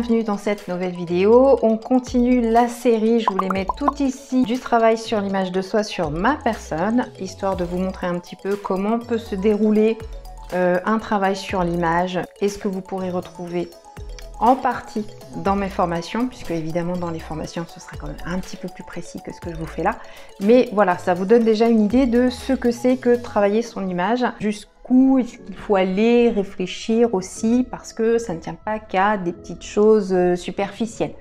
bienvenue dans cette nouvelle vidéo. On continue la série, je vous les mets toutes ici, du travail sur l'image de soi sur ma personne, histoire de vous montrer un petit peu comment peut se dérouler un travail sur l'image et ce que vous pourrez retrouver en partie dans mes formations, puisque évidemment dans les formations ce sera quand même un petit peu plus précis que ce que je vous fais là. Mais voilà, ça vous donne déjà une idée de ce que c'est que travailler son image, jusqu'où est-ce qu'il faut aller, réfléchir aussi, parce que ça ne tient pas qu'à des petites choses superficielles.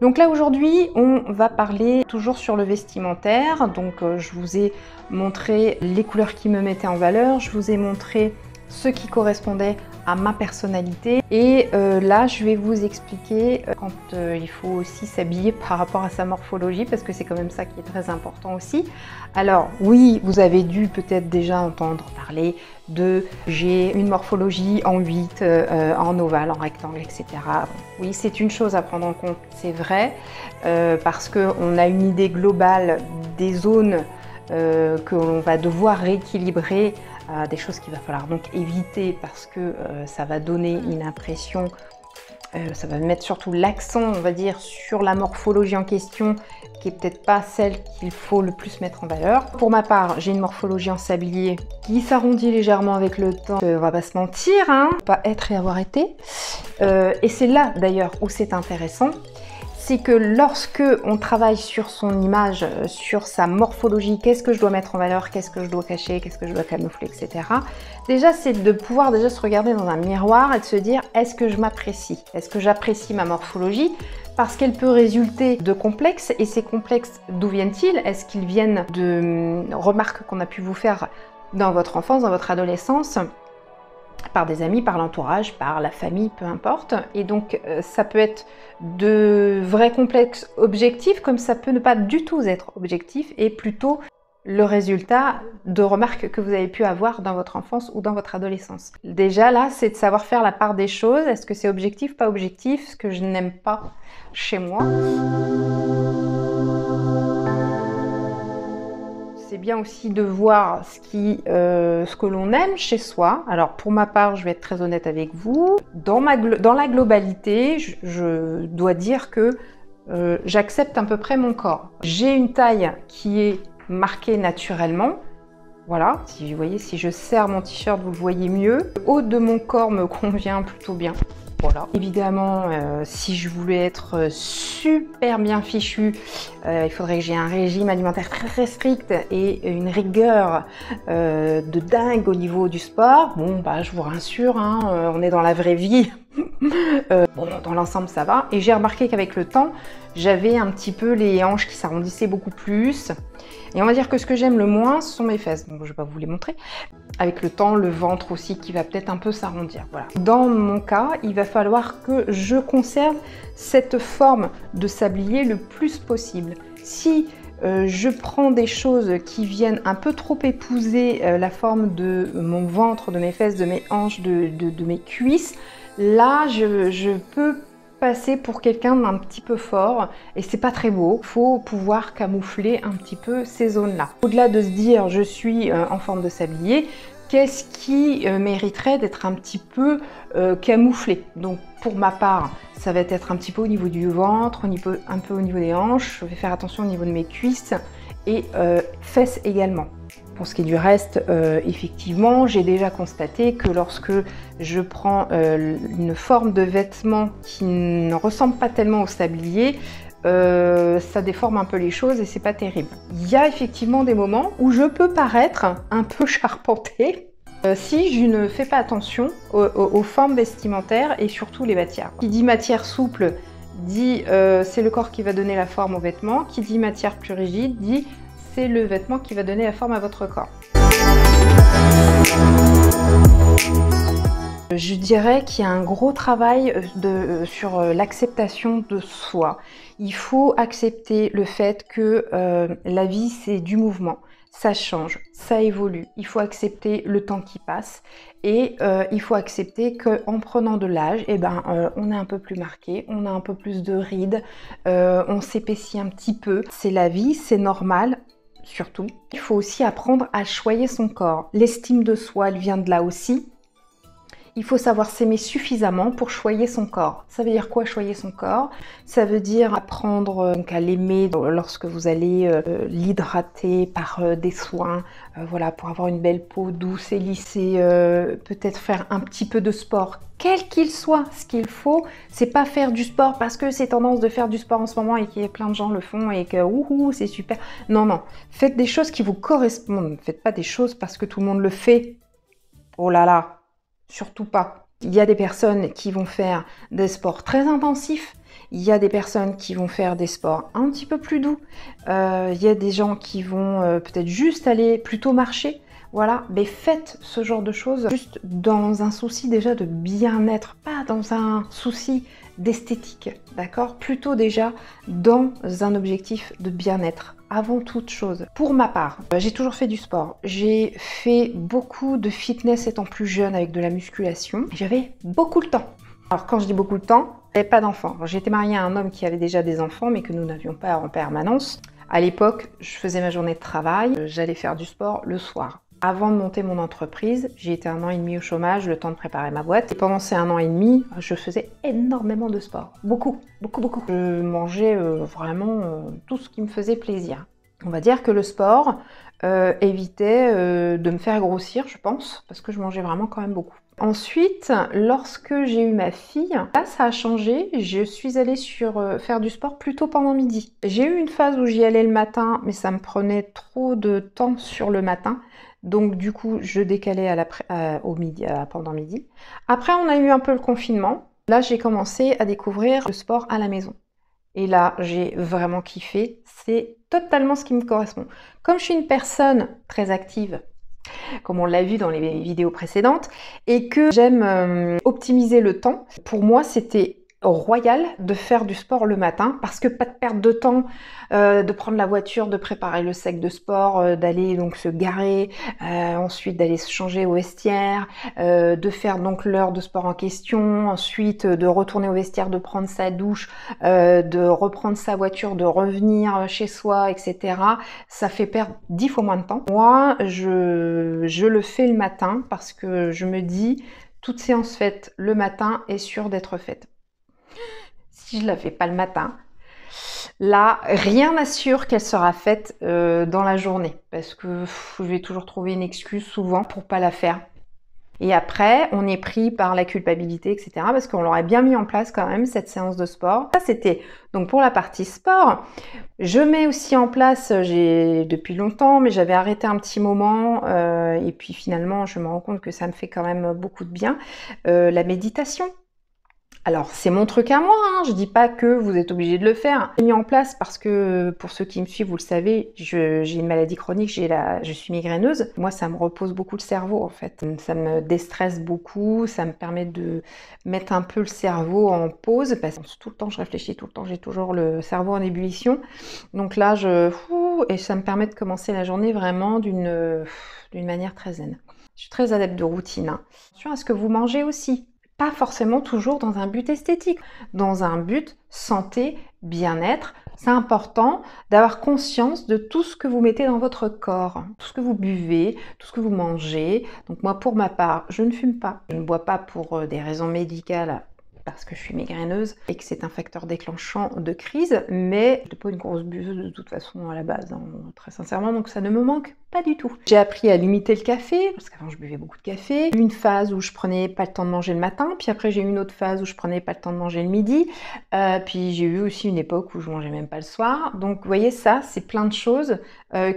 Donc là aujourd'hui on va parler toujours sur le vestimentaire. Donc je vous ai montré les couleurs qui me mettaient en valeur, je vous ai montré ce qui correspondait à ma personnalité et là je vais vous expliquer quand il faut aussi s'habiller par rapport à sa morphologie, parce que c'est quand même ça qui est très important aussi. Alors oui, vous avez dû peut-être déjà entendre parler de j'ai une morphologie en 8, en ovale, en rectangle, etc. Bon, oui, c'est une chose à prendre en compte, c'est vrai, parce qu'on a une idée globale des zones que l'on va devoir rééquilibrer, des choses qu'il va falloir donc éviter, parce que ça va donner une impression, ça va mettre surtout l'accent, on va dire, sur la morphologie en question, qui est peut-être pas celle qu'il faut le plus mettre en valeur. Pour ma part, j'ai une morphologie en sablier qui s'arrondit légèrement avec le temps, on va pas se mentir, hein, pas être et avoir été. Et c'est là d'ailleurs où c'est intéressant. C'est que lorsque on travaille sur son image, sur sa morphologie, qu'est-ce que je dois mettre en valeur, qu'est-ce que je dois cacher, qu'est-ce que je dois camoufler, etc. Déjà, c'est de pouvoir déjà se regarder dans un miroir et de se dire, est-ce que je m'apprécie? Est-ce que j'apprécie ma morphologie? Parce qu'elle peut résulter de complexes, et ces complexes, d'où viennent-ils? Est-ce qu'ils viennent de remarques qu'on a pu vous faire dans votre enfance, dans votre adolescence, par des amis, par l'entourage, par la famille, peu importe. Et donc ça peut être de vrais complexes objectifs, comme ça peut ne pas du tout être objectif, et plutôt le résultat de remarques que vous avez pu avoir dans votre enfance ou dans votre adolescence. Déjà là, c'est de savoir faire la part des choses. Est-ce que c'est objectif, pas objectif, ce que je n'aime pas chez moi. C'est bien aussi de voir ce que l'on aime chez soi. Alors pour ma part, je vais être très honnête avec vous. Dans la globalité, je dois dire que j'accepte à peu près mon corps. J'ai une taille qui est marquée naturellement. Voilà, si vous voyez, si je serre mon t-shirt, vous le voyez mieux. Le haut de mon corps me convient plutôt bien. Voilà. Évidemment, si je voulais être super bien fichue, il faudrait que j'ai un régime alimentaire très strict et une rigueur de dingue au niveau du sport. Bon, bah, je vous rassure, hein, on est dans la vraie vie. Bon, dans l'ensemble, ça va. Et j'ai remarqué qu'avec le temps, j'avais un petit peu les hanches qui s'arrondissaient beaucoup plus. Et on va dire que ce que j'aime le moins, ce sont mes fesses. Donc, je ne vais pas vous les montrer. Avec le temps, le ventre aussi qui va peut-être un peu s'arrondir. Voilà. Dans mon cas, il va falloir que je conserve cette forme de sablier le plus possible. Si je prends des choses qui viennent un peu trop épouser la forme de mon ventre, de mes fesses, de mes hanches, de mes cuisses, là, je peux passer pour quelqu'un d'un petit peu fort et c'est pas très beau. Il faut pouvoir camoufler un petit peu ces zones-là. Au-delà de se dire je suis en forme de sablier, qu'est-ce qui mériterait d'être un petit peu camouflé? Donc pour ma part, ça va être un petit peu au niveau du ventre, un peu au niveau des hanches. Je vais faire attention au niveau de mes cuisses et fesses également. Pour ce qui est du reste, effectivement, j'ai déjà constaté que lorsque je prends une forme de vêtement qui ne ressemble pas tellement au sablier, ça déforme un peu les choses et c'est pas terrible. Il y a effectivement des moments où je peux paraître un peu charpentée si je ne fais pas attention aux formes vestimentaires et surtout les matières. Qui dit matière souple dit c'est le corps qui va donner la forme au vêtement. Qui dit matière plus rigide dit c'est le vêtement qui va donner la forme à votre corps. Je dirais qu'il y a un gros travail sur l'acceptation de soi. Il faut accepter le fait que la vie, c'est du mouvement. Ça change, ça évolue. Il faut accepter le temps qui passe et il faut accepter qu'en prenant de l'âge, on est un peu plus marqué, on a un peu plus de rides, on s'épaissit un petit peu. C'est la vie, c'est normal. Surtout, il faut aussi apprendre à choyer son corps. L'estime de soi, elle vient de là aussi. Il faut savoir s'aimer suffisamment pour choyer son corps. Ça veut dire quoi, choyer son corps? Ça veut dire apprendre donc, à l'aimer lorsque vous allez l'hydrater par des soins, voilà, pour avoir une belle peau douce et lissée, peut-être faire un petit peu de sport, quel qu'il soit. Ce qu'il faut, c'est pas faire du sport parce que c'est tendance de faire du sport en ce moment et qu'il y a plein de gens le font et que ouhou, c'est super. Non, non, faites des choses qui vous correspondent. Faites pas des choses parce que tout le monde le fait. Oh là là! Surtout pas. Il y a des personnes qui vont faire des sports très intensifs. Il y a des personnes qui vont faire des sports un petit peu plus doux. Il y a des gens qui vont peut-être juste aller plutôt marcher. Voilà, mais faites ce genre de choses juste dans un souci déjà de bien-être, pas dans un souci d'esthétique, d'accord? Plutôt déjà dans un objectif de bien-être, avant toute chose. Pour ma part, j'ai toujours fait du sport. J'ai fait beaucoup de fitness étant plus jeune avec de la musculation. J'avais beaucoup de temps. Alors quand je dis beaucoup de temps, j'avais pas d'enfants. J'étais mariée à un homme qui avait déjà des enfants, mais que nous n'avions pas en permanence. À l'époque, je faisais ma journée de travail, j'allais faire du sport le soir. Avant de monter mon entreprise, j'ai été 1 an et demi au chômage, le temps de préparer ma boîte. Et pendant ces 1 an et demi, je faisais énormément de sport. Beaucoup, beaucoup, beaucoup. Je mangeais vraiment tout ce qui me faisait plaisir. On va dire que le sport évitait de me faire grossir, je pense, parce que je mangeais vraiment quand même beaucoup. Ensuite, lorsque j'ai eu ma fille, là ça a changé, je suis allée faire du sport plutôt pendant midi. J'ai eu une phase où j'y allais le matin, mais ça me prenait trop de temps sur le matin. Donc du coup, je décalais pendant midi. Après, on a eu un peu le confinement. Là, j'ai commencé à découvrir le sport à la maison. Et là, j'ai vraiment kiffé. C'est totalement ce qui me correspond. Comme je suis une personne très active, comme on l'a vu dans les vidéos précédentes, et que j'aime optimiser le temps, pour moi, c'était royal de faire du sport le matin parce que pas de perte de temps, de prendre la voiture, de préparer le sac de sport, d'aller donc se garer, ensuite d'aller se changer au vestiaire, de faire donc l'heure de sport en question, ensuite de retourner au vestiaire, de prendre sa douche, de reprendre sa voiture, de revenir chez soi, etc. Ça fait perdre 10 fois moins de temps. Moi, je le fais le matin parce que je me dis toute séance faite le matin est sûre d'être faite. Si je ne la fais pas le matin, là, rien n'assure qu'elle sera faite dans la journée. Parce que je vais toujours trouver une excuse souvent pour pas la faire. Et après, on est pris par la culpabilité, etc. Parce qu'on l'aurait bien mis en place quand même, cette séance de sport. Ça, c'était donc pour la partie sport. Je mets aussi en place, depuis longtemps, mais j'avais arrêté un petit moment. Et puis finalement, je me rends compte que ça me fait quand même beaucoup de bien. La méditation. Alors, c'est mon truc à moi, hein. Je dis pas que vous êtes obligé de le faire. J'ai mis en place parce que, pour ceux qui me suivent, vous le savez, j'ai une maladie chronique, je suis migraineuse. Moi, ça me repose beaucoup le cerveau, en fait. Ça me déstresse beaucoup, ça me permet de mettre un peu le cerveau en pause, parce que tout le temps, je réfléchis, tout le temps, j'ai toujours le cerveau en ébullition. Donc là, et ça me permet de commencer la journée vraiment d'une manière très zen. Je suis très adepte de routine, hein. Attention à ce que vous mangez aussi. Pas forcément toujours dans un but esthétique, dans un but santé, bien-être. C'est important d'avoir conscience de tout ce que vous mettez dans votre corps, tout ce que vous buvez, tout ce que vous mangez. Donc moi, pour ma part, je ne fume pas. Je ne bois pas pour des raisons médicales, parce que je suis migraineuse et que c'est un facteur déclenchant de crise, mais je n'étais pas une grosse buveuse de toute façon à la base, hein, très sincèrement, donc ça ne me manque pas du tout. J'ai appris à limiter le café, parce qu'avant je buvais beaucoup de café. J'ai eu une phase où je prenais pas le temps de manger le matin, puis après j'ai eu une autre phase où je prenais pas le temps de manger le midi, puis j'ai eu aussi une époque où je mangeais même pas le soir. Donc vous voyez, ça, c'est plein de choses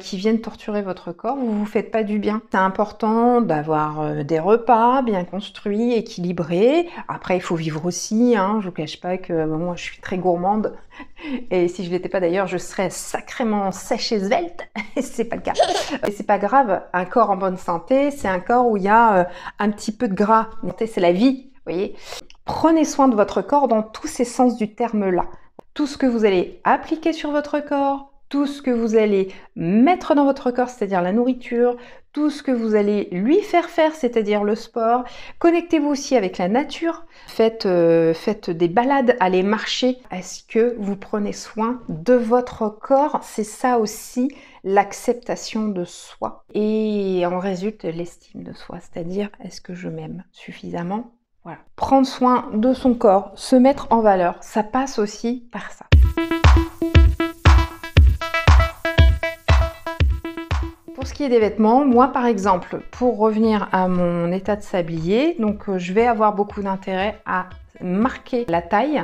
qui viennent torturer votre corps, vous vous faites pas du bien. C'est important d'avoir des repas bien construits, équilibrés. Après, il faut vivre aussi, hein, je vous cache pas que moi je suis très gourmande, et si je l'étais pas d'ailleurs, je serais sacrément sèche et svelte, c'est pas le cas. Et c'est pas grave, un corps en bonne santé, c'est un corps où il y a un petit peu de gras. C'est la vie, vous voyez. Prenez soin de votre corps dans tous ces sens du terme là. Tout ce que vous allez appliquer sur votre corps, tout ce que vous allez mettre dans votre corps, c'est-à-dire la nourriture, tout ce que vous allez lui faire faire, c'est-à-dire le sport. Connectez-vous aussi avec la nature. Faites des balades, allez marcher. Est-ce que vous prenez soin de votre corps? C'est ça aussi, l'acceptation de soi. Et en résulte l'estime de soi, c'est-à-dire est-ce que je m'aime suffisamment? Voilà. Prendre soin de son corps, se mettre en valeur, ça passe aussi par ça. Pour ce qui est des vêtements, moi par exemple, pour revenir à mon état de s'habiller, donc je vais avoir beaucoup d'intérêt à marquer la taille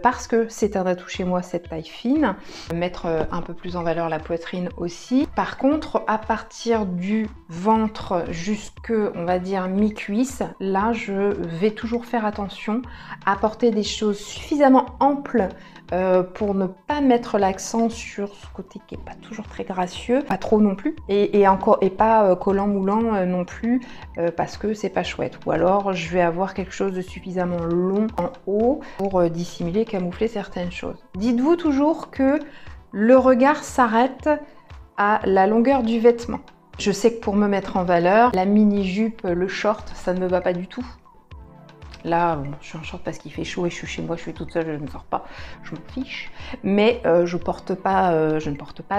parce que c'est un atout chez moi, cette taille fine, mettre un peu plus en valeur la poitrine aussi. Par contre, à partir du ventre jusque, on va dire, mi-cuisse, là je vais toujours faire attention à porter des choses suffisamment amples pour ne pas mettre l'accent sur ce côté qui n'est pas toujours très gracieux, pas trop non plus, et pas collant moulant non plus, parce que c'est pas chouette. Ou alors je vais avoir quelque chose de suffisamment long en haut pour dissimuler, camoufler certaines choses. Dites-vous toujours que le regard s'arrête à la longueur du vêtement. Je sais que pour me mettre en valeur, la mini-jupe, le short, ça ne me va pas du tout. Là, bon, je suis en short parce qu'il fait chaud et je suis chez moi, je suis toute seule, je ne sors pas, je m'en fiche. Mais je ne porte pas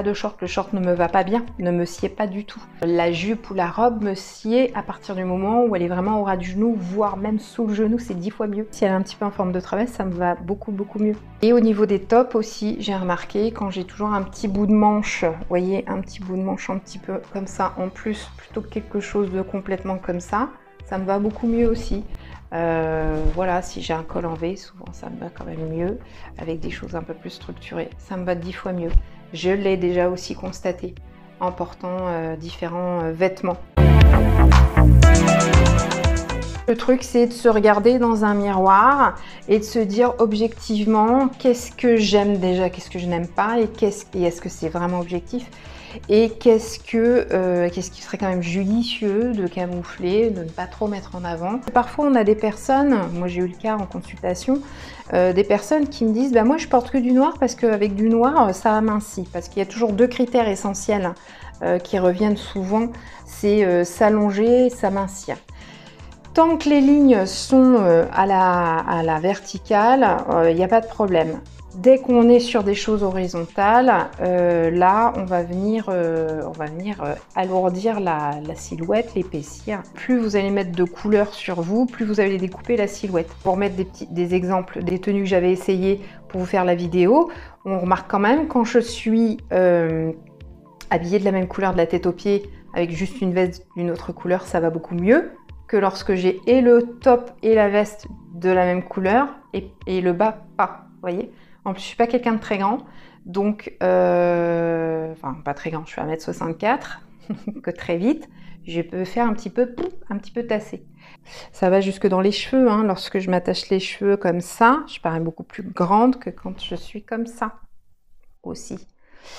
de short, le short ne me va pas bien, ne me sied pas du tout. La jupe ou la robe me sied à partir du moment où elle est vraiment au ras du genou, voire même sous le genou, c'est 10 fois mieux. Si elle est un petit peu en forme de trapèze, ça me va beaucoup mieux. Et au niveau des tops aussi, j'ai remarqué quand j'ai toujours un petit bout de manche, vous voyez, un petit bout de manche un petit peu comme ça en plus, plutôt que quelque chose de complètement comme ça me va beaucoup mieux aussi. Voilà, si j'ai un col en V, souvent ça me va quand même mieux, avec des choses un peu plus structurées, ça me va 10 fois mieux. Je l'ai déjà aussi constaté en portant différents vêtements. Le truc, c'est de se regarder dans un miroir et de se dire objectivement qu'est-ce que j'aime déjà, qu'est-ce que je n'aime pas, et est-ce que c'est vraiment objectif, et qu'est-ce qui serait quand même judicieux de camoufler, de ne pas trop mettre en avant. Parfois on a des personnes, moi j'ai eu le cas en consultation, des personnes qui me disent bah moi je porte que du noir parce qu'avec du noir ça amincit, parce qu'il y a toujours deux critères essentiels qui reviennent souvent, c'est s'allonger, s'amincir. Tant que les lignes sont à la verticale, il n'y a pas de problème. Dès qu'on est sur des choses horizontales, là, on va venir alourdir la silhouette, l'épaissir. Plus vous allez mettre de couleurs sur vous, plus vous allez découper la silhouette. Pour mettre des exemples des tenues que j'avais essayées pour vous faire la vidéo, on remarque quand même quand je suis habillée de la même couleur de la tête aux pieds avec juste une veste d'une autre couleur, ça va beaucoup mieux que lorsque j'ai et le top et la veste de la même couleur et le bas pas, vous voyez. En plus, je suis pas quelqu'un de très grand, donc, enfin pas très grand, je suis 1m64, que très vite, je peux faire un petit peu tassé. Ça va jusque dans les cheveux, hein. Lorsque je m'attache les cheveux comme ça, je parais beaucoup plus grande que quand je suis comme ça aussi.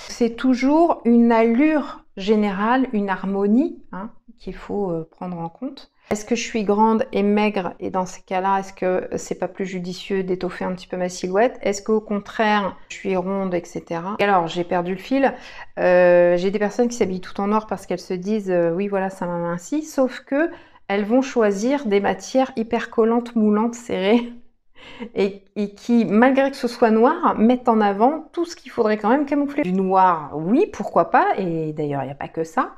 C'est toujours une allure générale, une harmonie hein, qu'il faut prendre en compte. Est-ce que je suis grande et maigre et dans ces cas-là, est-ce que c'est pas plus judicieux d'étoffer un petit peu ma silhouette? Est-ce qu'au contraire, je suis ronde, etc. Et alors, j'ai perdu le fil. J'ai des personnes qui s'habillent tout en noir parce qu'elles se disent oui, voilà, ça m'amincit, sauf que elles vont choisir des matières hyper collantes, moulantes, serrées et qui, malgré que ce soit noir, mettent en avant tout ce qu'il faudrait quand même camoufler. Du noir, oui, pourquoi pas, et d'ailleurs, il n'y a pas que ça.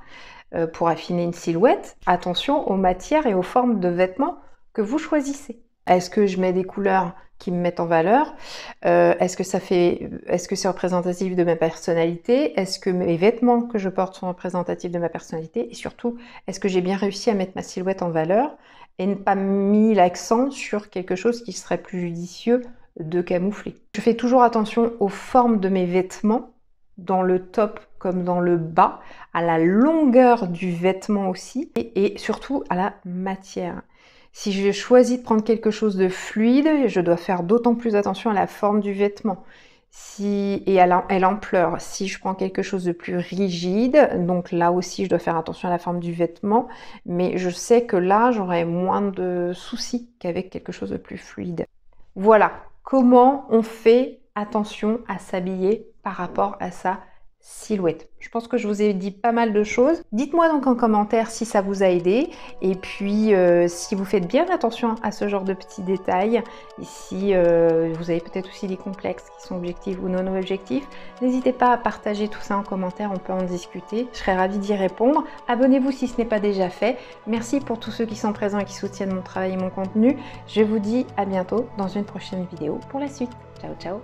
Pour affiner une silhouette, attention aux matières et aux formes de vêtements que vous choisissez. Est-ce que je mets des couleurs qui me mettent en valeur? Est-ce que c'est représentatif de ma personnalité? Est-ce que mes vêtements que je porte sont représentatifs de ma personnalité? Et surtout, est-ce que j'ai bien réussi à mettre ma silhouette en valeur et ne pas mis l'accent sur quelque chose qui serait plus judicieux de camoufler? Je fais toujours attention aux formes de mes vêtements, dans le top comme dans le bas, à la longueur du vêtement aussi, et surtout à la matière. Si je choisis de prendre quelque chose de fluide, je dois faire d'autant plus attention à la forme du vêtement et à l'ampleur. Si je prends quelque chose de plus rigide, donc là aussi je dois faire attention à la forme du vêtement, mais je sais que là j'aurai moins de soucis qu'avec quelque chose de plus fluide. Voilà comment on fait attention à s'habiller par rapport à sa silhouette. Je pense que je vous ai dit pas mal de choses. Dites-moi donc en commentaire si ça vous a aidé et puis si vous faites bien attention à ce genre de petits détails et si vous avez peut-être aussi des complexes qui sont objectifs ou non objectifs. N'hésitez pas à partager tout ça en commentaire, on peut en discuter. Je serais ravie d'y répondre. Abonnez-vous si ce n'est pas déjà fait. Merci pour tous ceux qui sont présents et qui soutiennent mon travail et mon contenu. Je vous dis à bientôt dans une prochaine vidéo pour la suite. Ciao, ciao!